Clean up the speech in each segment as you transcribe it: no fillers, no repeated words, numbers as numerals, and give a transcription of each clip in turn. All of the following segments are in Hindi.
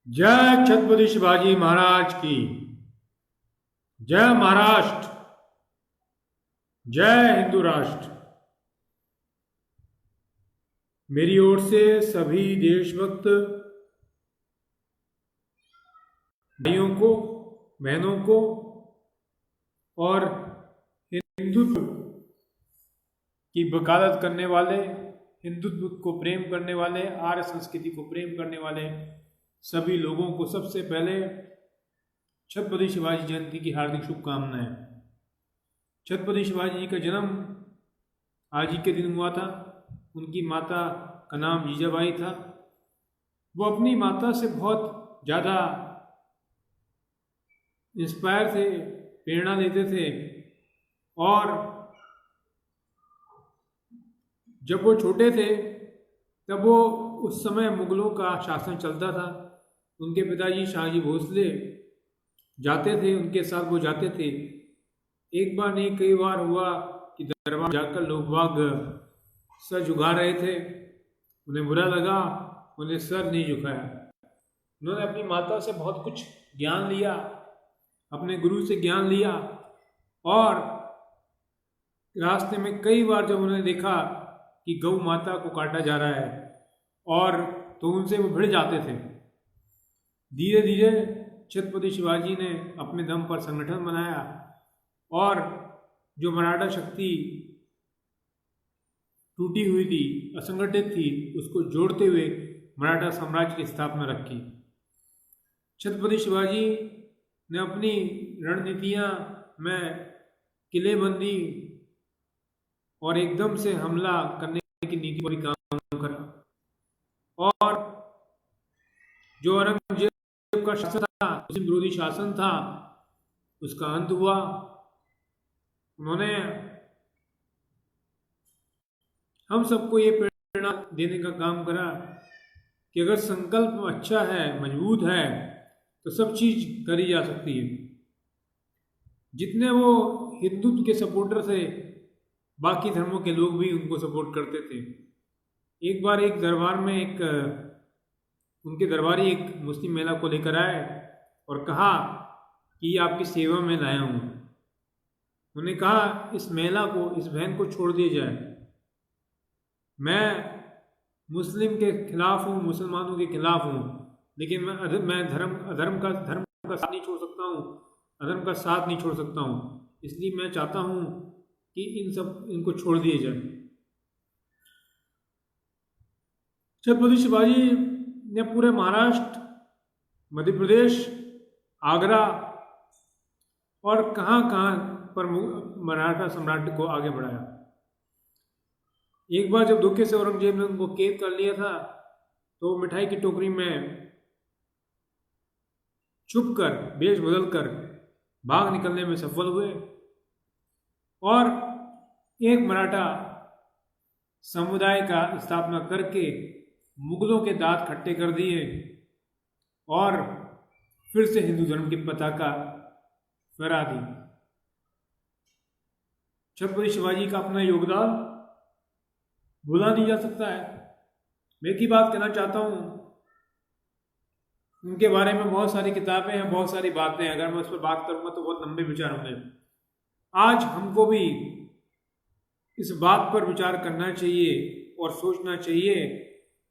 जय छत्रपति शिवाजी महाराज की। जय महाराष्ट्र। जय हिंदू राष्ट्र। मेरी ओर से सभी देशभक्त भाइयों को, बहनों को और हिंदुत्व की वकालत करने वाले, हिंदुत्व को प्रेम करने वाले, आर्य संस्कृति को प्रेम करने वाले सभी लोगों को सबसे पहले छत्रपति शिवाजी जयंती की हार्दिक शुभकामनाएं। छत्रपति शिवाजी जी का जन्म आज ही के दिन हुआ था। उनकी माता का नाम जीजाबाई था। वो अपनी माता से बहुत ज़्यादा इंस्पायर थे, प्रेरणा लेते थे। और जब वो छोटे थे तब वो उस समय मुगलों का शासन चलता था। उनके पिताजी शाहजी भोसले जाते थे, उनके साथ वो जाते थे। एक बार नहीं, कई बार हुआ कि दरबार जाकर लोग बाग सर झुका रहे थे। उन्हें बुरा लगा, उन्हें सर नहीं झुकाया। उन्होंने अपनी माता से बहुत कुछ ज्ञान लिया, अपने गुरु से ज्ञान लिया। और रास्ते में कई बार जब उन्होंने देखा कि गौ माता को काटा जा रहा है और तो उनसे वो भिड़ जाते थे। धीरे धीरे छत्रपति शिवाजी ने अपने दम पर संगठन बनाया और जो मराठा शक्ति टूटी हुई थी, असंगठित थी, उसको जोड़ते हुए मराठा साम्राज्य की स्थापना रखी। छत्रपति शिवाजी ने अपनी रणनीतियां में किलेबंदी और एकदम से हमला करने की नीति पर काम करा। और जो औरंगजेब का शासन था, मुस्लिम विरोधी शासन था, उसका अंत हुआ। उन्होंने हम सबको ये प्रेरणा देने का काम करा कि अगर संकल्प अच्छा है, मजबूत है, तो सब चीज करी जा सकती है। जितने वो हिंदुत्व के सपोर्टर थे, बाकी धर्मों के लोग भी उनको सपोर्ट करते थे। एक बार एक दरबार में उनके दरबारी एक मुस्लिम महिला को लेकर आए और कहा कि ये आपकी सेवा में लाया हूँ। उन्होंने कहा इस महिला को, इस बहन को छोड़ दिया जाए। मैं मुस्लिम के खिलाफ हूँ, मुसलमानों के खिलाफ हूँ, लेकिन मैं धर्म का साथ नहीं छोड़ सकता हूँ, अधर्म का साथ नहीं छोड़ सकता हूँ। इसलिए मैं चाहता हूँ कि इनको छोड़ दिए जाए। छत्रपति शिवाजी ने पूरे महाराष्ट्र, मध्य प्रदेश, आगरा और कहाँ पर मराठा साम्राज्य को आगे बढ़ाया। एक बार जब धोखे से औरंगजेब ने उनको कैद कर लिया था, तो मिठाई की टोकरी में छुपकर, वेश बदलकर भाग निकलने में सफल हुए और एक मराठा समुदाय का स्थापना करके मुगलों के दांत खट्टे कर दिए और फिर से हिंदू धर्म की पताका फहरा दी। छत्रपति शिवाजी का अपना योगदान भूला नहीं जा सकता है। मैं एक ही बात कहना चाहता हूँ, उनके बारे में बहुत सारी किताबें हैं, बहुत सारी बातें हैं। अगर मैं उस पर बात करूंगा तो बहुत लंबे विचार होंगे। आज हमको भी इस बात पर विचार करना चाहिए और सोचना चाहिए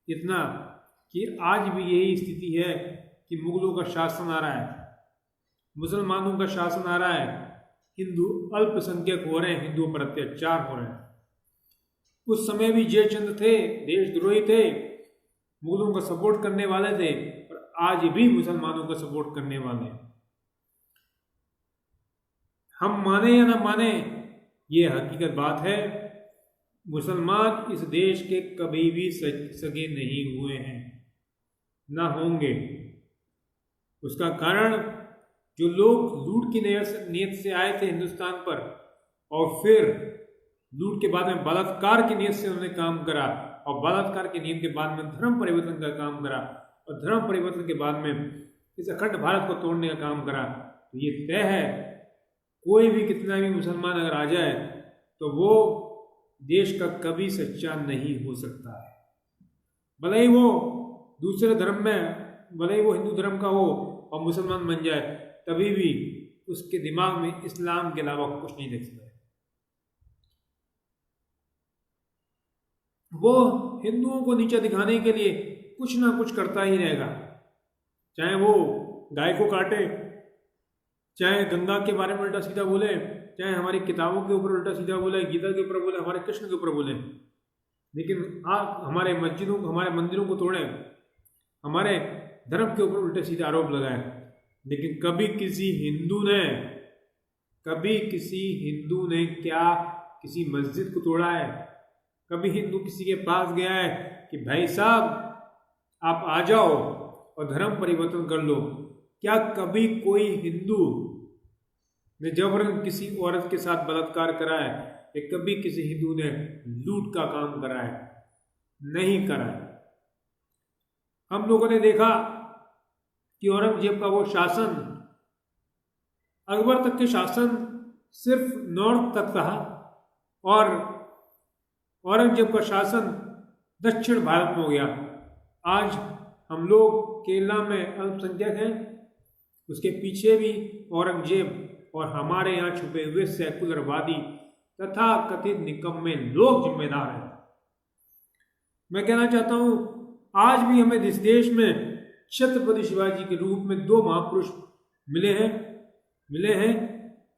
इतना कि आज भी यही स्थिति है कि मुगलों का शासन आ रहा है, मुसलमानों का शासन आ रहा है, हिंदू अल्पसंख्यक हो रहे हैं, हिंदुओं पर अत्याचार हो रहे हैं। उस समय भी जयचंद थे, देशद्रोही थे, मुगलों का सपोर्ट करने वाले थे, और आज भी मुसलमानों का सपोर्ट करने वाले हैं। हम माने या ना माने, ये हकीकत बात है। मुसलमान इस देश के कभी भी सगे नहीं हुए हैं, ना होंगे। उसका कारण जो लोग लूट की नीयत से आए थे हिंदुस्तान पर, और फिर लूट के बाद में बलात्कार की नीयत से उन्होंने काम करा, और बलात्कार की नीयत के बाद में धर्म परिवर्तन का काम करा, और धर्म परिवर्तन के बाद में इस अखंड भारत को तोड़ने का काम करा। तो ये तय है, कोई भी कितना भी मुसलमान अगर आ जाए तो वो देश का कभी सच्चा नहीं हो सकता है। भले ही वो दूसरे धर्म में भले ही वो हिंदू धर्म का हो और मुसलमान बन जाए, तभी भी उसके दिमाग में इस्लाम के अलावा कुछ नहीं देख सकता है। वो हिंदुओं को नीचा दिखाने के लिए कुछ ना कुछ करता ही रहेगा, चाहे वो गाय को काटे, चाहे गंगा के बारे में उल्टा सीधा बोले, चाहे हमारी किताबों के ऊपर उल्टा सीधा बोले, गीता के ऊपर बोले, हमारे कृष्ण के ऊपर बोले। लेकिन आप हमारे मस्जिदों को, हमारे मंदिरों को तोड़े, हमारे धर्म के ऊपर उल्टे सीधे आरोप लगाए, लेकिन कभी किसी हिंदू ने क्या किसी मस्जिद को तोड़ा है? कभी हिंदू किसी के पास गया है कि भाई साहब आप आ जाओ और धर्म परिवर्तन कर लो? क्या कभी कोई हिंदू ने जबरन किसी औरत के साथ बलात्कार करा है? या कभी किसी हिंदू ने लूट का काम करा है? नहीं करा है। हम लोगों ने देखा कि औरंगजेब का वो शासन, अकबर तक के शासन सिर्फ नॉर्थ तक था और औरंगजेब का शासन दक्षिण भारत में हो गया। आज हम लोग केरला में अल्पसंख्यक हैं, उसके पीछे भी औरंगजेब और हमारे यहाँ छुपे हुए सेकुलरवादी तथा कथित निकम्मे लोग जिम्मेदार हैं। मैं कहना चाहता हूं, आज भी हमें इस देश में छत्रपति शिवाजी के रूप में दो महापुरुष मिले हैं।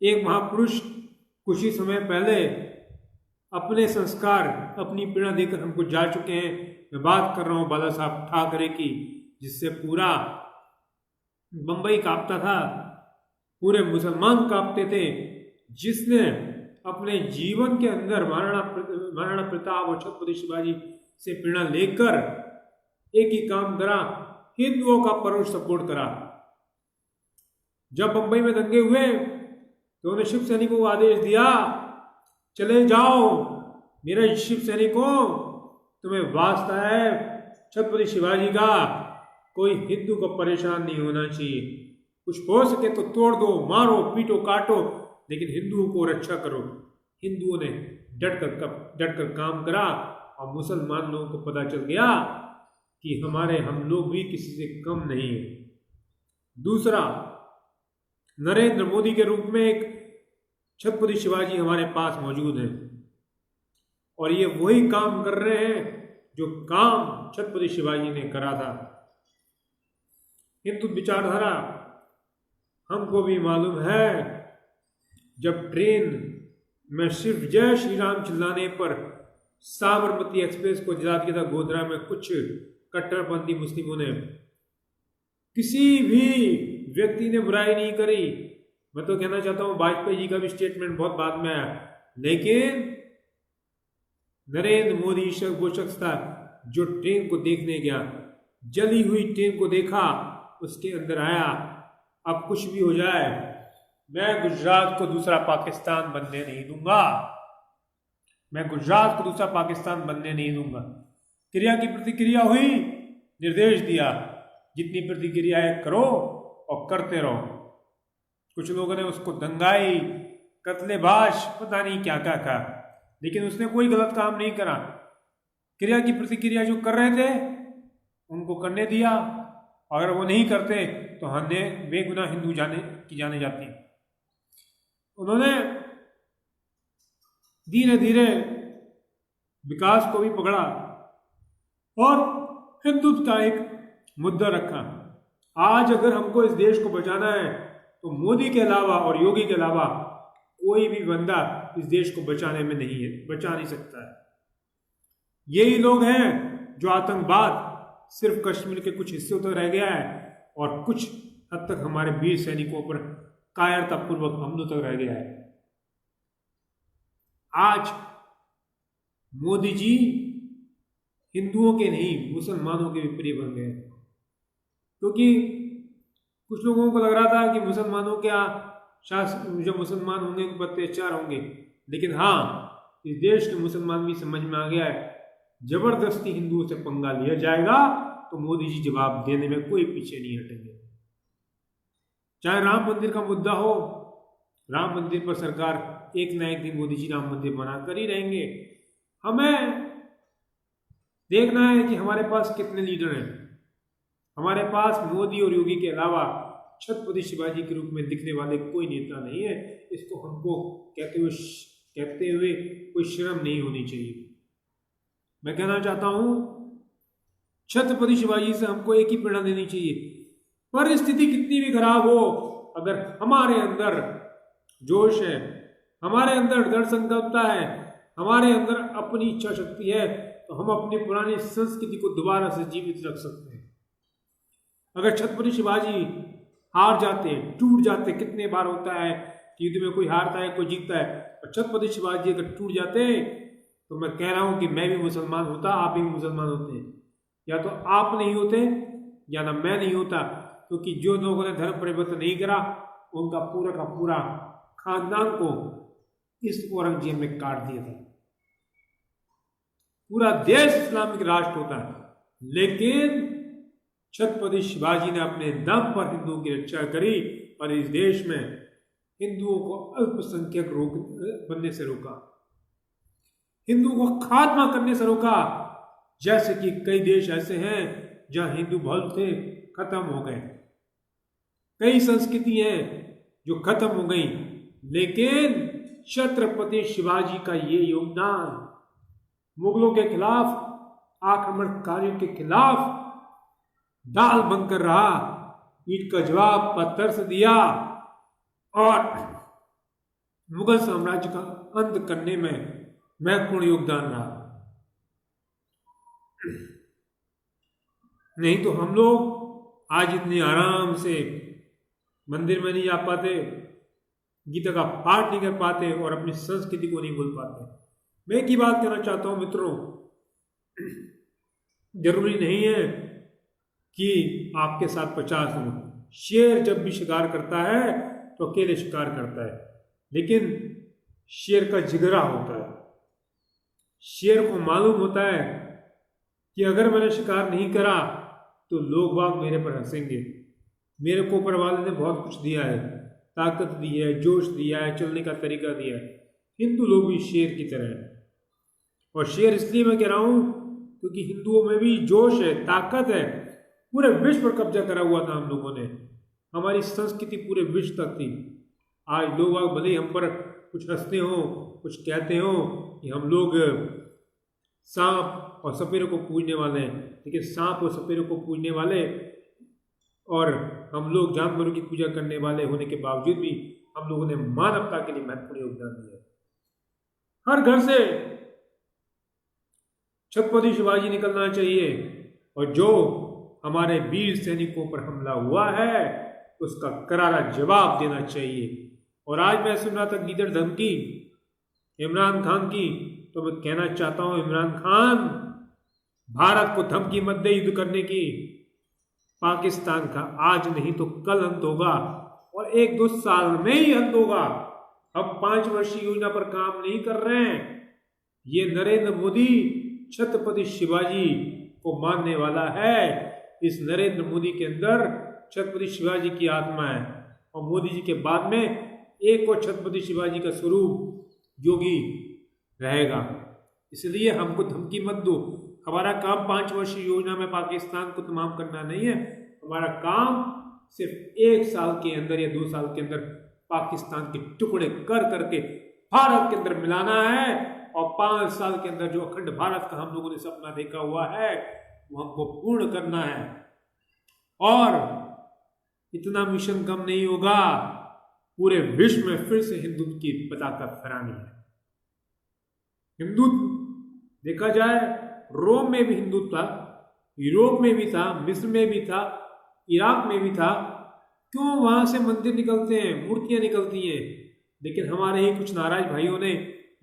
एक महापुरुष कुछ ही समय पहले अपने संस्कार, अपनी पीड़ा देकर हमको जा चुके हैं। मैं बात कर रहा हूं बाला साहब ठाकरे की, जिससे पूरा बंबई कांपता था, पूरे मुसलमान कांपते थे, जिसने अपने जीवन के अंदर महाराणा प्रताप और छत्रपति शिवाजी से प्रेरणा लेकर एक ही काम करा, हिंदुओं का परोक्ष सपोर्ट करा। जब बंबई में दंगे हुए तो उन्होंने शिव सैनिकों को आदेश दिया, चले जाओ मेरे शिव सैनिकों, तुम्हें वास्ता है छत्रपति शिवाजी का, कोई हिंदू को परेशान नहीं होना चाहिए, कुछ हो सके तो तोड़ दो, मारो, पीटो, काटो, लेकिन हिंदुओं को रक्षा करो। हिंदुओं ने डट कर काम करा और मुसलमान लोगों को पता चल गया कि हम लोग भी किसी से कम नहीं है। दूसरा, नरेंद्र मोदी के रूप में एक छत्रपति शिवाजी हमारे पास मौजूद हैं और ये वही काम कर रहे हैं जो काम छत्रपति शिवाजी ने करा था। हिंदू विचारधारा हमको भी मालूम है। जब ट्रेन में सिर्फ जय श्री राम चिल्लाने पर साबरमती एक्सप्रेस को जला दिया था गोधरा में कुछ कट्टरपंथी मुस्लिमों ने, किसी भी व्यक्ति ने बुराई नहीं करी। मैं तो कहना चाहता हूं वाजपेयी जी का भी स्टेटमेंट बहुत बाद में आया, लेकिन नरेंद्र मोदी वो शख्स था जो ट्रेन को देखने गया, जली हुई ट्रेन को देखा, उसके अंदर आया, अब कुछ भी हो जाए मैं गुजरात को दूसरा पाकिस्तान बनने नहीं दूंगा, मैं गुजरात को दूसरा पाकिस्तान बनने नहीं दूंगा। क्रिया की प्रतिक्रिया हुई, निर्देश दिया, जितनी प्रतिक्रियाएं करो और करते रहो। कुछ लोगों ने उसको दंगाई, कत्लेबाज, पता नहीं क्या क्या कहा, लेकिन उसने कोई गलत काम नहीं करा। क्रिया की प्रतिक्रिया जो कर रहे थे उनको करने दिया, अगर वो नहीं करते तो हमने बेगुनाह हिंदू जाने जाती। उन्होंने धीरे धीरे विकास को भी पकड़ा और हिंदुत्व का एक मुद्दा रखा। आज अगर हमको इस देश को बचाना है तो मोदी के अलावा और योगी के अलावा कोई भी बंदा इस देश को बचा नहीं सकता है। यही लोग हैं जो आतंकवाद सिर्फ कश्मीर के कुछ हिस्सों तक रह गया है और कुछ हद तक हमारे वीर सैनिकों पर कायरतापूर्वक हमलों तक रह गया है। आज मोदी जी हिंदुओं के नहीं मुसलमानों के भी प्रिय बन गए, क्योंकि कुछ लोगों को लग रहा था कि मुसलमानों के जो मुसलमान होंगे उन पर अत्याचार होंगे, लेकिन हाँ, इस देश के मुसलमान भी समझ में आ गया है, जबरदस्ती हिंदुओं से पंगा लिया जाएगा तो मोदी जी जवाब देने में कोई पीछे नहीं हटेंगे। चाहे राम मंदिर का मुद्दा हो, राम मंदिर पर सरकार एक ना एक दिन मोदी जी राम मंदिर बना कर ही रहेंगे। हमें देखना है कि हमारे पास कितने लीडर हैं, हमारे पास मोदी और योगी के अलावा छत्रपति शिवाजी के रूप में दिखने वाले कोई नेता नहीं है। इसको हमको कहते हुए कोई शर्म नहीं होनी चाहिए। मैं कहना चाहता हूं, छत्रपति शिवाजी से हमको एक ही प्रेरणा लेनी चाहिए, परिस्थिति कितनी भी खराब हो, अगर हमारे अंदर जोश है, हमारे अंदर दृढ़ संकल्पता है, हमारे अंदर अपनी इच्छा शक्ति है, तो हम अपनी पुरानी संस्कृति को दोबारा से जीवित रख सकते हैं। अगर छत्रपति शिवाजी हार जाते, टूट जाते, कितने बार होता है कि युद्ध में कोई हारता है कोई जीतता है, और छत्रपति शिवाजी अगर टूट जाते तो मैं कह रहा हूं कि मैं भी मुसलमान होता, आप भी मुसलमान होते। या तो आप नहीं होते या ना मैं नहीं होता, क्योंकि जो लोगों ने धर्म परिवर्तन नहीं करा उनका पूरा का पूरा खानदान को इस औरंगजेब में काट दिया था। पूरा देश इस्लामिक राष्ट्र होता है, लेकिन छत्रपति शिवाजी ने अपने दम पर हिंदुओं की रक्षा करी और इस देश में हिंदुओं को अल्पसंख्यक बनने से रोका, हिंदुओं को खात्मा करने से रोका। जैसे कि कई देश ऐसे हैं जहां हिंदू बहुत थे, खत्म हो गए, कई संस्कृति हैं जो खत्म हो गई, लेकिन छत्रपति शिवाजी का ये योगदान मुगलों के खिलाफ, आक्रमणकारियों के खिलाफ ढाल बनकर रहा, ईंट का जवाब पत्थर से दिया और मुगल साम्राज्य का अंत करने में महत्वपूर्ण योगदान रहा। नहीं तो हम लोग आज इतने आराम से मंदिर में नहीं जा पाते, गीता का पाठ नहीं कर पाते और अपनी संस्कृति को नहीं भूल पाते। मैं एक ही बात कहना चाहता हूं मित्रों, जरूरी नहीं है कि आपके साथ 50 हो। शेर जब भी शिकार करता है तो अकेले शिकार करता है, लेकिन शेर का जिगरा होता है। शेर को मालूम होता है कि अगर मैंने शिकार नहीं करा तो लोग बाग मेरे पर हंसेंगे। मेरे को ऊपर वाले ने बहुत कुछ दिया है, ताकत दी है, जोश दिया है, चलने का तरीका दिया है। हिंदू लोग भी शेर की तरह है, और शेर इसलिए मैं कह रहा हूं क्योंकि हिंदुओं में भी जोश है, ताकत है। पूरे विश्व पर कब्जा करा हुआ था हम लोगों ने, हमारी संस्कृति पूरे विश्व तक थी। आज लोग भले ही हम पर कुछ हंसते हो, कुछ कहते हो कि हम लोग सांप और सपेरों को पूजने वाले हैं, लेकिन सांप और सपेरों को पूजने वाले और हम लोग जानवरों की पूजा करने वाले होने के बावजूद भी हम लोगों ने मानवता के लिए महत्वपूर्ण योगदान दिया। हर घर से छत्रपति शिवाजी निकलना चाहिए, और जो हमारे वीर सैनिकों पर हमला हुआ है उसका करारा जवाब देना चाहिए। और आज मैं सुन रहा था गीदड़ धमकी इमरान खान की, तो मैं कहना चाहता हूं इमरान खान, भारत को धमकी मत दे युद्ध करने की। पाकिस्तान का आज नहीं तो कल अंत होगा, और 1-2 साल में ही अंत होगा। हम 5 वर्षीय योजना पर काम नहीं कर रहे हैं। ये नरेंद्र मोदी छत्रपति शिवाजी को मानने वाला है। इस नरेंद्र मोदी के अंदर छत्रपति शिवाजी की आत्मा है, और मोदी जी के बाद में एक और छत्रपति शिवाजी का स्वरूप योगी रहेगा। इसलिए हमको धमकी मत दो। हमारा काम 5 वर्षीय योजना में पाकिस्तान को तमाम करना नहीं है। हमारा काम सिर्फ 1 साल के अंदर या 2 साल के अंदर पाकिस्तान के टुकड़े कर करके भारत के अंदर मिलाना है, और 5 साल के अंदर जो अखंड भारत का हम लोगों ने सपना देखा हुआ है वो हमको पूर्ण करना है। और इतना मिशन कम नहीं होगा, पूरे विश्व में फिर से हिंदुत्व की पताका फहरानी है। हिंदुत्व देखा जाए, रोम में भी हिंदुत्व था, यूरोप में भी था, मिस्र में भी था, इराक में भी था। क्यों वहां से मंदिर निकलते हैं, मूर्तियां निकलती हैं, लेकिन हमारे ही कुछ नाराज भाइयों ने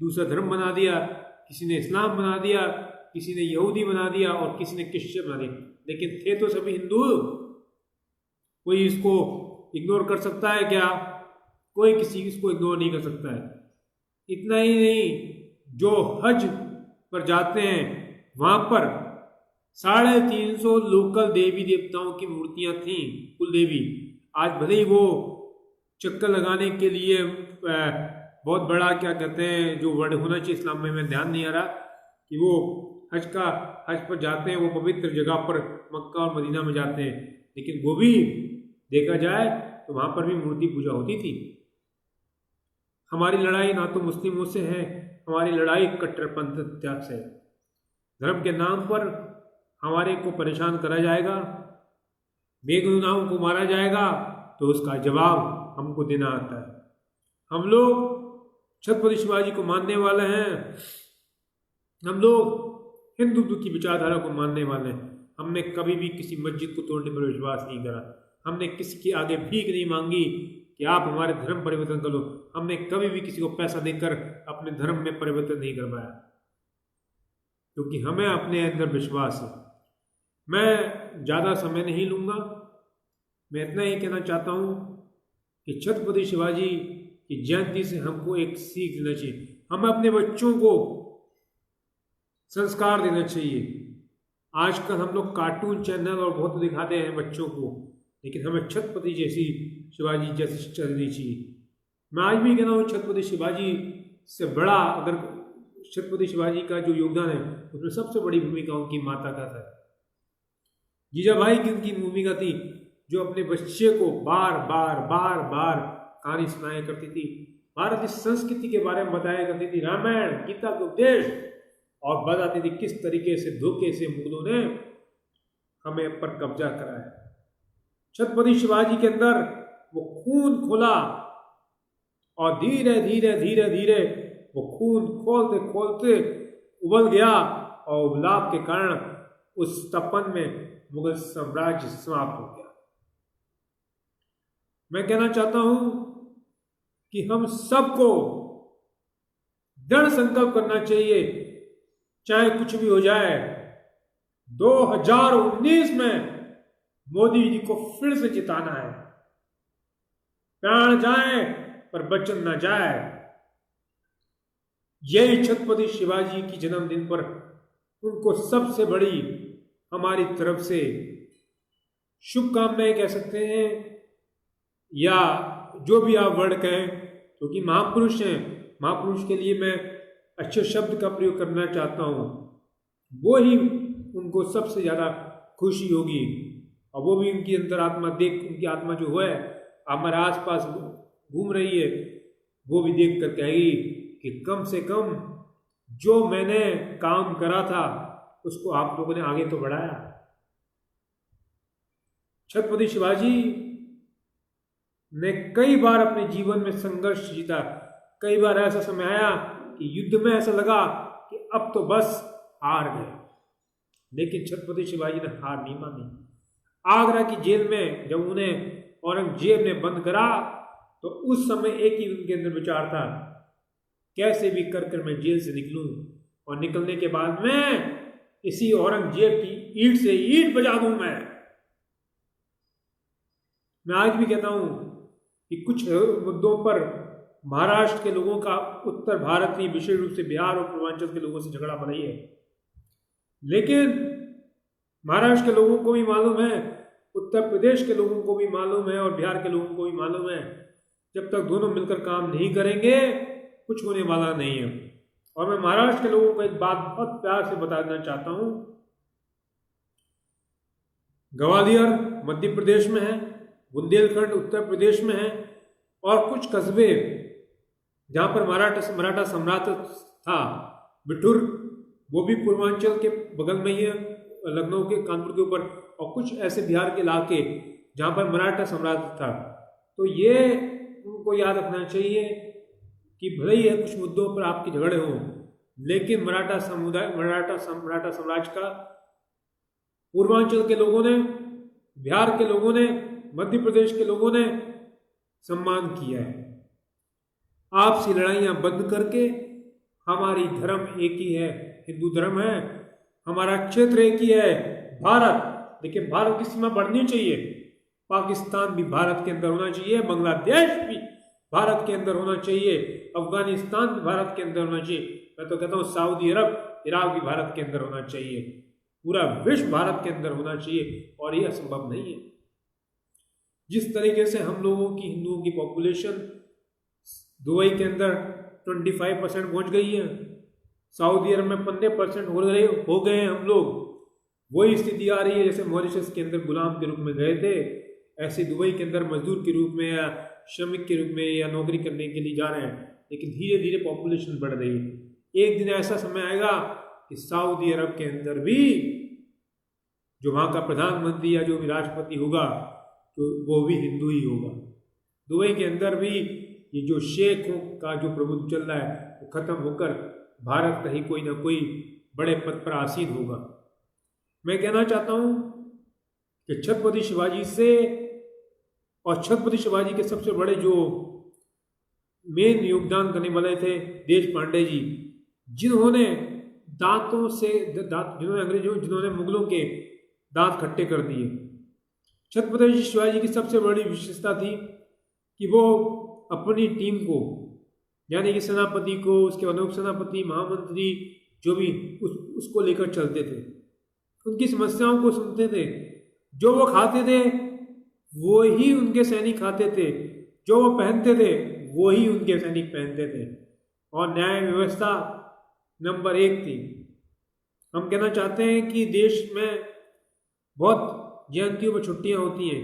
दूसरा धर्म बना दिया। किसी ने इस्लाम बना दिया, किसी ने यहूदी बना दिया, और किसी ने क्रिश्चियन बना दिया, लेकिन थे तो सभी हिंदू। कोई इसको इग्नोर कर सकता है क्या? कोई किसी इसको इग्नोर नहीं कर सकता है। इतना ही नहीं, जो हज पर जाते हैं वहां पर 350 लोकल देवी देवताओं की मूर्तियां थीं, कुल देवी। आज भले ही वो चक्कर लगाने के लिए बहुत बड़ा क्या कहते हैं जो वर्ड होना चाहिए इस्लाम में, मैं ध्यान नहीं आ रहा, कि वो हज पर जाते हैं, वो पवित्र जगह पर मक्का और मदीना में जाते हैं, लेकिन वो भी देखा जाए तो वहाँ पर भी मूर्ति पूजा होती थी। हमारी लड़ाई ना तो मुस्लिमों से है, हमारी लड़ाई कट्टरपंथ से। धर्म के नाम पर हमारे को परेशान करा जाएगा, बेगुनाहों को मारा जाएगा, तो उसका जवाब हमको देना आता है। हम लोग छत्रपति शिवाजी को मानने वाले हैं, हम लोग हिंदुत्व की विचारधारा को मानने वाले हैं। हमने कभी भी किसी मस्जिद को तोड़ने पर विश्वास नहीं करा, हमने किसी के आगे भीख नहीं मांगी कि आप हमारे धर्म परिवर्तन कर लो। हमने कभी भी किसी को पैसा देकर अपने धर्म में परिवर्तन नहीं करवाया, क्योंकि हमें अपने अंदर विश्वास है। मैं ज़्यादा समय नहीं लूँगा, मैं इतना ही कहना चाहता हूँ कि छत्रपति शिवाजी की जयंती से हमको एक सीख देना चाहिए। हमें अपने बच्चों को संस्कार देना चाहिए। आजकल हम लोग कार्टून चैनल और बहुत दिखाते हैं बच्चों को, लेकिन हमें छत्रपति जैसी शिवाजी जैसी शिक्षा देनी चाहिए। मैं आज भी कहना हूँ छत्रपति शिवाजी से बड़ा, अगर छत्रपति शिवाजी का जो योगदान है उसमें सबसे बड़ी भूमिका उनकी माता का था। जीजाबाई की उनकी भूमिका थी, जो अपने बच्चे को बार बार बार बार कहानी सुनाया करती थी, भारतीय संस्कृति के बारे में बताया करती थी, रामायण गीता के उपदेश, और बताती थी किस तरीके से धोखे से मुगलों ने हमें पर कब्जा कराया। छत्रपति शिवाजी के अंदर वो खून खोला और धीरे धीरे धीरे धीरे वो खून खोलते खोलते उबल गया, और उबलाव के कारण उस तपन में मुगल साम्राज्य समाप्त हो गया। मैं कहना चाहता हूं कि हम सबको दृढ़ संकल्प करना चाहिए, चाहे कुछ भी हो जाए। 2019 में मोदी जी को फिर से जिताना है। प्राण जाए पर वचन न जाए। यही छत्रपति शिवाजी की जन्मदिन पर उनको सबसे बड़ी हमारी तरफ से शुभकामनाएं कह सकते हैं, या जो भी आप वर्ड कहें, क्योंकि महापुरुष हैं। महापुरुष के लिए मैं अच्छे शब्द का प्रयोग करना चाहता हूँ, वो ही उनको सबसे ज़्यादा खुशी होगी, और वो भी उनकी अंतरात्मा देख, उनकी आत्मा जो है हमारे आसपास घूम रही है, वो भी देख कर कहेगी कि कम से कम जो मैंने काम करा था उसको आप लोगों ने आगे तो बढ़ाया। छत्रपति शिवाजी ने कई बार अपने जीवन में संघर्ष जीता। कई बार ऐसा समय आया कि युद्ध में ऐसा लगा कि अब तो बस हार गए, लेकिन छत्रपति शिवाजी ने हार नहीं मानी। आगरा की जेल में जब उन्हें औरंगजेब ने बंद करा, तो उस समय एक ही उनके अंदर विचार था, कैसे भी कर मैं जेल से निकलूं, और निकलने के बाद में इसी औरंगजेब की ईंट से ईंट बजा दूं। मैं आज भी कहता हूं कि कुछ मुद्दों पर महाराष्ट्र के लोगों का उत्तर भारत ही, विशेष रूप से बिहार और पूर्वांचल के लोगों से झगड़ा बनाई है, लेकिन महाराष्ट्र के लोगों को भी मालूम है, उत्तर प्रदेश के लोगों को भी मालूम है, और बिहार के लोगों को भी मालूम है, जब तक दोनों मिलकर काम नहीं करेंगे कुछ होने वाला नहीं है। और मैं महाराष्ट्र के लोगों को एक बात बहुत प्यार से बता देना चाहता हूं, ग्वालियर मध्य प्रदेश में है, बुंदेलखंड उत्तर प्रदेश में है, और कुछ कस्बे जहां पर मराठा सम्राट था, बिठूर, वो भी पूर्वांचल के बगल में ही है, लखनऊ के कानपुर के ऊपर, और कुछ ऐसे बिहार के इलाके जहां पर मराठा सम्राट था। तो ये उनको याद रखना चाहिए कि भले ही कुछ मुद्दों पर आपके झगड़े हों, लेकिन मराठा साम्राज्य का पूर्वांचल के लोगों ने, बिहार के लोगों ने, मध्य प्रदेश के लोगों ने सम्मान किया है। आपसी लड़ाइयाँ बंद करके, हमारी धर्म एक ही है, हिंदू धर्म है, हमारा क्षेत्र एक ही है, भारत। लेकिन भारत की सीमा बढ़नी चाहिए, पाकिस्तान भी भारत के अंदर होना चाहिए, बांग्लादेश भी भारत के अंदर होना चाहिए, अफगानिस्तान भी भारत के अंदर होना चाहिए। मैं तो कहता हूँ सऊदी अरब, इराक भी भारत के अंदर होना चाहिए, पूरा विश्व भारत के अंदर होना चाहिए, और ये असंभव नहीं है। जिस तरीके से हम लोगों की, हिंदुओं की पॉपुलेशन दुबई के अंदर 25% पहुंच गई है, सऊदी अरब में 15% हो गए हैं हम लोग। वही स्थिति आ रही है जैसे मॉरिशस के अंदर गुलाम के रूप में गए थे, ऐसे दुबई के अंदर मजदूर के रूप में या श्रमिक के रूप में या नौकरी करने के लिए जा रहे हैं। लेकिन धीरे धीरे पॉपुलेशन बढ़ रही है। एक दिन ऐसा समय आएगा कि सऊदी अरब के अंदर भी जो वहाँ का प्रधानमंत्री या जो भी राष्ट्रपति होगा तो वो भी हिंदू ही होगा। दुबई के अंदर भी ये जो शेखों का जो प्रभुत्व चल रहा है वो खत्म होकर भारत का ही कोई ना कोई बड़े पद पर आसीन होगा। मैं कहना चाहता हूँ कि छत्रपति शिवाजी से और छत्रपति शिवाजी के सबसे बड़े जो मेन योगदान करने वाले थे देश पांडे जी, जिन्होंने दांतों से जिन्होंने मुगलों के दांत खट्टे कर दिए। छत्रपति शिवाजी की सबसे बड़ी विशेषता थी कि वो अपनी टीम को यानी कि सेनापति को, उसके बाद उप सेनापति, महामंत्री जो भी उसको लेकर चलते थे, उनकी समस्याओं को सुनते थे। जो वो खाते थे वो ही उनके सैनिक खाते थे, जो वो पहनते थे वो ही उनके सैनिक पहनते थे, और न्याय व्यवस्था नंबर 1 थी। हम कहना चाहते हैं कि देश में बहुत जयंतियों पर छुट्टियां होती हैं,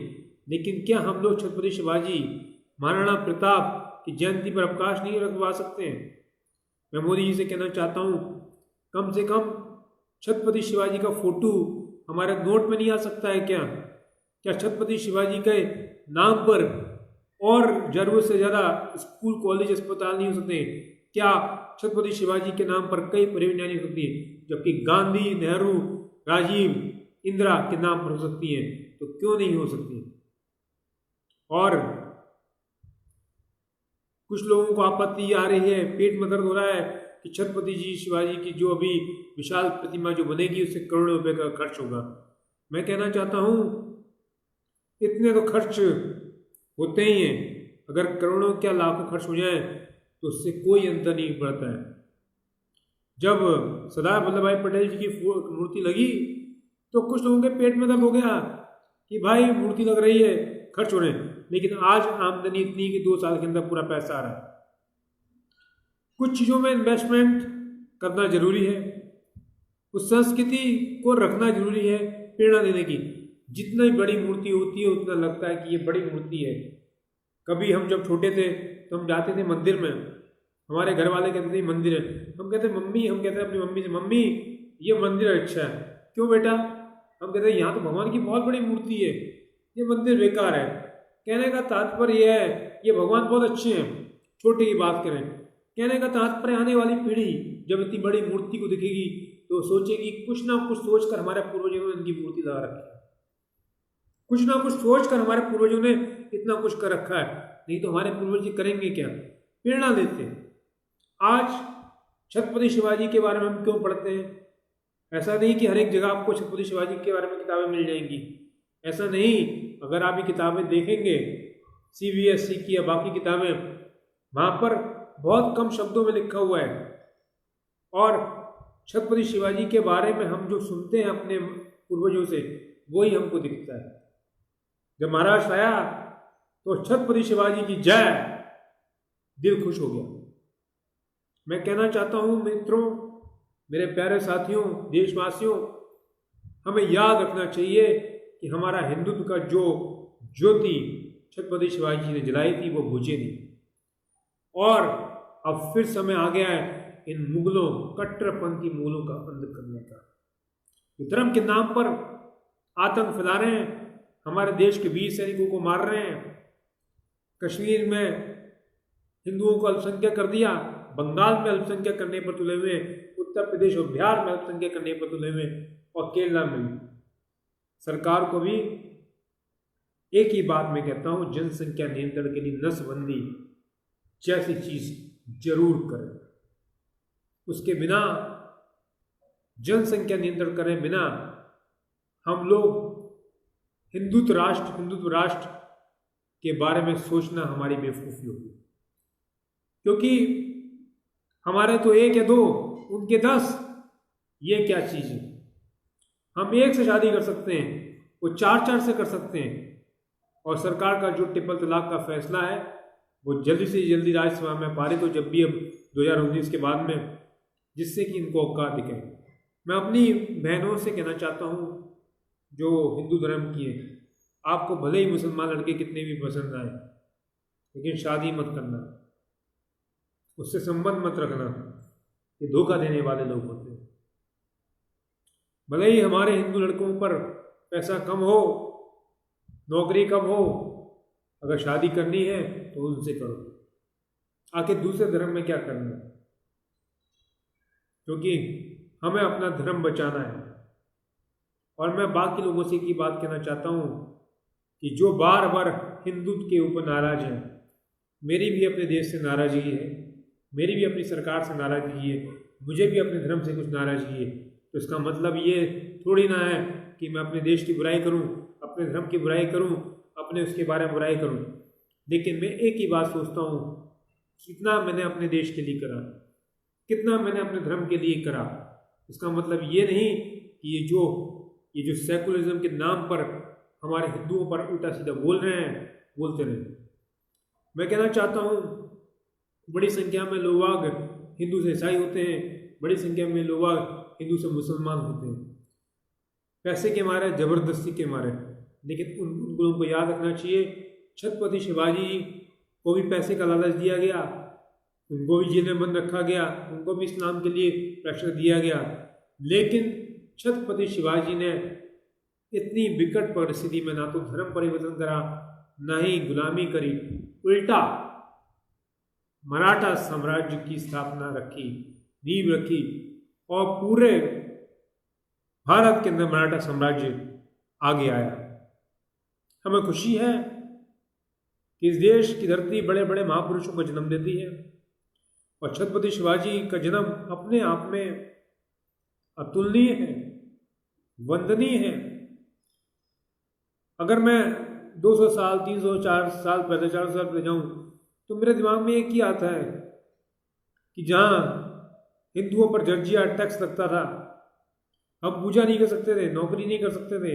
लेकिन क्या हम लोग छत्रपति शिवाजी, महाराणा प्रताप की जयंती पर अवकाश नहीं रखवा सकते हैं? मैं मोदी जी से कहना चाहता हूँ कम से कम छत्रपति शिवाजी का फोटो हमारे नोट में नहीं आ सकता है क्या? क्या छत्रपति शिवाजी के नाम पर और जरूरत से ज़्यादा स्कूल, कॉलेज, अस्पताल नहीं हो सकते? क्या छत्रपति शिवाजी के नाम पर कई परियोजनाएं नहीं हो सकती, जबकि गांधी, नेहरू, राजीव, इंदिरा के नाम पर हो सकती हैं? तो क्यों नहीं हो सकती? और कुछ लोगों को आपत्ति आ रही है, पेट में दर्द हो रहा है कि छत्रपति जी शिवाजी की जो अभी विशाल प्रतिमा जो बनेगी उससे करोड़ों रुपए का खर्च होगा। मैं कहना चाहता हूँ इतने तो खर्च होते ही हैं, अगर करोड़ों क्या लाखों खर्च हो जाए तो उससे कोई अंतर नहीं पड़ता है। जब सरदार वल्लभ भाई पटेल जी की मूर्ति लगी तो कुछ लोगों के पेट में दर्द हो गया कि भाई मूर्ति लग रही है, खर्च हो रहे हैं, लेकिन आज आमदनी इतनी कि 2 साल के अंदर पूरा पैसा आ रहा है। कुछ चीज़ों में इन्वेस्टमेंट करना जरूरी है, उस संस्कृति को रखना जरूरी है, प्रेरणा देने की। जितनी बड़ी मूर्ति होती है उतना लगता है कि ये बड़ी मूर्ति है। कभी हम जब छोटे थे तो हम जाते थे मंदिर में, हमारे घर वाले कहते थे मंदिर है, हम कहते मम्मी, हम कहते अपनी मम्मी से मम्मी ये मंदिर अच्छा है। क्यों बेटा? हम कहते हैं यहाँ तो भगवान की बहुत बड़ी मूर्ति है, ये मंदिर बेकार है। कहने का तात्पर्य यह है ये भगवान बहुत अच्छे हैं। छोटे की बात करें, कहने का तात्पर्य आने वाली पीढ़ी जब इतनी बड़ी मूर्ति को दिखेगी तो सोचेगी कुछ ना कुछ सोचकर हमारे पूर्वजों ने इनकी मूर्ति लगा रखी है, कुछ ना कुछ सोचकर हमारे पूर्वजों ने इतना कुछ कर रखा है, नहीं तो हमारे पूर्वज करेंगे क्या? प्रेरणा देते हैं। आज छत्रपति शिवाजी के बारे में हम क्यों पढ़ते हैं? ऐसा नहीं कि हर एक जगह आपको छत्रपति शिवाजी के बारे में किताबें मिल जाएंगी, ऐसा नहीं। अगर आप ये किताबें देखेंगे CBSE की या बाकी किताबें, वहाँ पर बहुत कम शब्दों में लिखा हुआ है, और छत्रपति शिवाजी के बारे में हम जो सुनते हैं अपने पूर्वजों से वही हमको दिखता है। जब महाराष्ट्र आया तो छत्रपति शिवाजी की जय, दिल खुश हो गया। मैं कहना चाहता हूँ मित्रों, मेरे प्यारे साथियों, देशवासियों, हमें याद रखना चाहिए कि हमारा हिंदुत्व का जो ज्योति छत्रपति शिवाजी ने जलाई थी वो बुझे नहीं, और अब फिर समय आ गया है इन मुगलों, कट्टरपंथी मुगलों का अंत करने का। तो धर्म के नाम पर आतंक फैला रहे हैं, हमारे देश के 20 सैनिकों को मार रहे हैं, कश्मीर में हिंदुओं को अल्पसंख्यक कर दिया, बंगाल में अल्पसंख्यक करने पर तुले हुए, उत्तर प्रदेश और बिहार में अल्पसंख्यक करने पर तुले हुए, और केरला में भी। सरकार को भी एक ही बात मैं कहता हूँ, जनसंख्या नियंत्रण के लिए नसबंदी जैसी चीज जरूर करें। उसके बिना, जनसंख्या नियंत्रण करें बिना हम लोग हिंदुत्व राष्ट्र के बारे में सोचना हमारी बेवकूफ़ी होगी, क्योंकि हमारे तो 1 या 2, उनके 10, ये क्या चीज़ है? हम 1 से शादी कर सकते हैं, वो 4 से कर सकते हैं, और सरकार का जो ट्रिपल तलाक का फैसला है वो जल्दी से जल्दी राज्यसभा में पारित हो, जब भी अब 2019 के बाद में जिससे कि इनको औकात दिखे। मैं अपनी बहनों से कहना चाहता हूँ जो हिंदू धर्म की है, आपको भले ही मुसलमान लड़के कितने भी पसंद आए, लेकिन शादी मत करना, उससे संबंध मत रखना। ये धोखा देने वाले लोग होते हैं। भले ही हमारे हिंदू लड़कों पर पैसा कम हो, नौकरी कम हो, अगर शादी करनी है तो उनसे करो। आखिर दूसरे धर्म में क्या करना है? क्योंकि हमें अपना धर्म बचाना है। और मैं बाकी लोगों से की बात कहना चाहता हूँ कि जो बार बार हिंदुत्व के ऊपर नाराज हैं, मेरी भी अपने देश से नाराजगी है, मेरी भी अपनी सरकार से नाराजगी है, मुझे भी अपने धर्म से कुछ नाराजगी है। तो इसका मतलब ये थोड़ी ना है कि मैं अपने देश की बुराई करूं, अपने धर्म की बुराई करूं, अपने उसके बारे में बुराई करूं। लेकिन मैं एक ही बात सोचता हूं, कितना मैंने अपने देश के लिए करा, कितना मैंने अपने धर्म के लिए करा। इसका मतलब ये नहीं कि ये जो सेकुलरिज्म के नाम पर हमारे हिंदुओं पर उल्टा सीधा बोल रहे हैं, बोलते रहे। मैं कहना चाहता हूँ बड़ी संख्या में लोग हिंदू से ईसाई होते हैं, बड़ी संख्या में लोग हिंदू से मुसलमान होते हैं, पैसे के मारे, जबरदस्ती के मारे। लेकिन उन लोगों को याद रखना चाहिए, छत्रपति शिवाजी को भी पैसे का लालच दिया गया, उनको भी जेल में बंद रखा गया, उनको भी इस्लाम के लिए प्रेशर दिया गया। लेकिन छत्रपति शिवाजी ने इतनी विकट परिस्थिति में ना तो धर्म परिवर्तन करा, ना ही गुलामी करी, उल्टा मराठा साम्राज्य की स्थापना रखी, नींव रखी, और पूरे भारत के अंदर मराठा साम्राज्य आगे आया। हमें खुशी है कि इस देश की धरती बड़े बड़े महापुरुषों को जन्म देती है, और छत्रपति शिवाजी का जन्म अपने आप में अतुलनीय है, वंदनीय है। अगर मैं 200 साल, 300, 400 साल पहले, 400 साल पहले जाऊं तो मेरे दिमाग में एक ही आता है कि जहाँ हिंदुओं पर जर्जिया टैक्स लगता था, हम पूजा नहीं कर सकते थे, नौकरी नहीं कर सकते थे,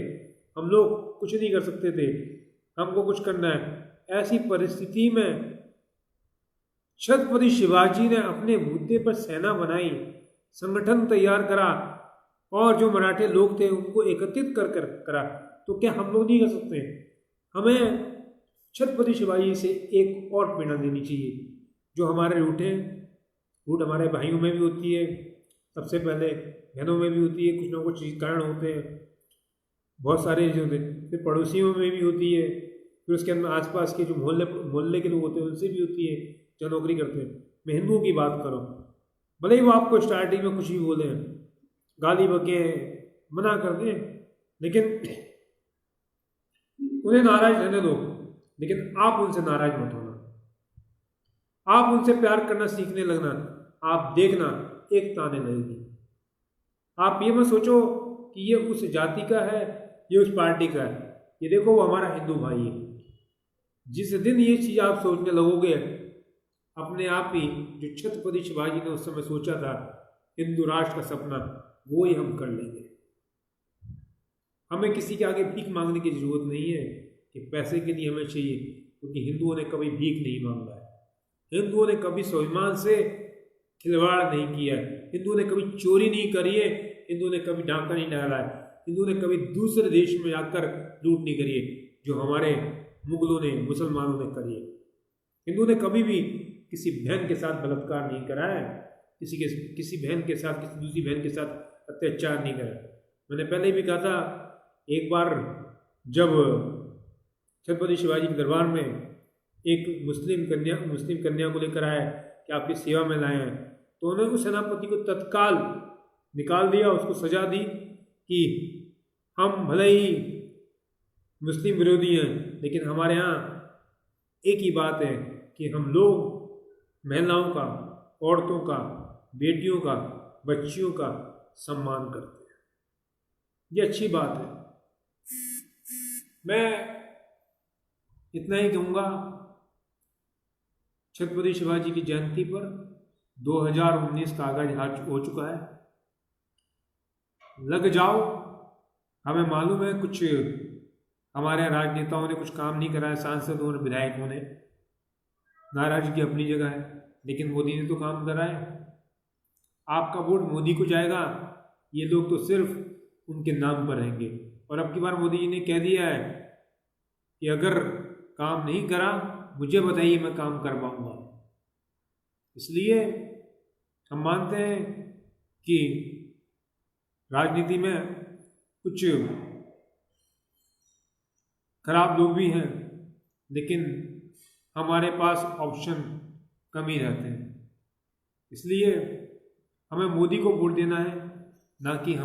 हम लोग कुछ नहीं कर सकते थे, हमको कुछ करना है। ऐसी परिस्थिति में छत्रपति शिवाजी ने अपने मुद्दे पर सेना बनाई, संगठन तैयार करा, और जो मराठे लोग थे उनको एकत्रित कर करा। तो क्या हम लोग नहीं कर सकते? हमें छत्रपति शिवाजी से एक और प्रेरणा देनी चाहिए। जो हमारे रूट हैं, रूट हमारे भाइयों में भी होती है, सबसे पहले बहनों में भी होती है, कुछ ना कुछ कारण होते हैं, बहुत सारे जो फिर पड़ोसियों में भी होती है, फिर उसके अंदर आसपास के जो मोहल्ले के लोग होते हैं उनसे भी होती है, जो नौकरी करते हैं। मैं हिंदुओं की बात करूँ, भले ही वो आपको स्टार्टिंग में कुछ भी बोले, गाली बके, मना कर दें, लेकिन उन्हें नाराज रहने दो, लेकिन आप उनसे नाराज मत होना। आप उनसे प्यार करना सीखने लगना, आप देखना एक ताने लगेगी। आप ये मत सोचो कि ये उस जाति का है, ये उस पार्टी का है, ये देखो वो हमारा हिंदू भाई है। जिस दिन ये चीज़ आप सोचने लगोगे, अपने आप ही जो छत्रपति शिवाजी ने उस समय सोचा था, हिंदू राष्ट्र का सपना, वो ही हम कर लेंगे। हमें किसी के आगे भीख मांगने की जरूरत नहीं है कि पैसे के लिए हमें चाहिए, क्योंकि हिंदुओं ने कभी भीख नहीं मांगा है, हिंदुओं ने कभी स्वाभिमान से खिलवाड़ नहीं किया है, हिंदुओं ने कभी चोरी नहीं करी है, हिंदुओं ने कभी डाका नहीं डाला है, हिंदुओं ने कभी दूसरे देश में जाकर लूट नहीं करी है, जो हमारे मुगलों ने, मुसलमानों ने करी है। हिंदुओं ने कभी भी किसी बहन के साथ बलात्कार नहीं करा है, किसी बहन के साथ, किसी दूसरी बहन के साथ अत्याचार नहीं करा। मैंने पहले भी कहा था, एक बार जब छत्रपति शिवाजी के दरबार में एक मुस्लिम कन्या को लेकर आए कि आपकी सेवा में लाए हैं, तो उन्होंने उस सेनापति को तत्काल निकाल दिया, उसको सजा दी कि हम भले ही मुस्लिम विरोधी हैं, लेकिन हमारे यहाँ एक ही बात है कि हम लोग महिलाओं का, औरतों का, बेटियों का, बच्चियों का सम्मान करते हैं। ये अच्छी बात है। मैं इतना ही कहूँगा, छत्रपति शिवाजी की जयंती पर 2019 का आगाज हो चुका है, लग जाओ। हमें मालूम है कुछ हमारे राजनेताओं ने कुछ काम नहीं करा है, सांसदों और विधायकों ने, नाराजगी अपनी जगह है, लेकिन मोदी ने तो काम करा है। आपका वोट मोदी को जाएगा, ये लोग तो सिर्फ उनके नाम पर रहेंगे। और अब की बार मोदी जी ने कह दिया है कि अगर काम नहीं करा मुझे बताइए, मैं काम करवाऊंगा। इसलिए हम मानते हैं कि राजनीति में कुछ खराब लोग भी हैं, लेकिन हमारे पास ऑप्शन कम ही रहते हैं। इसलिए हमें मोदी को वोट देना है, ना कि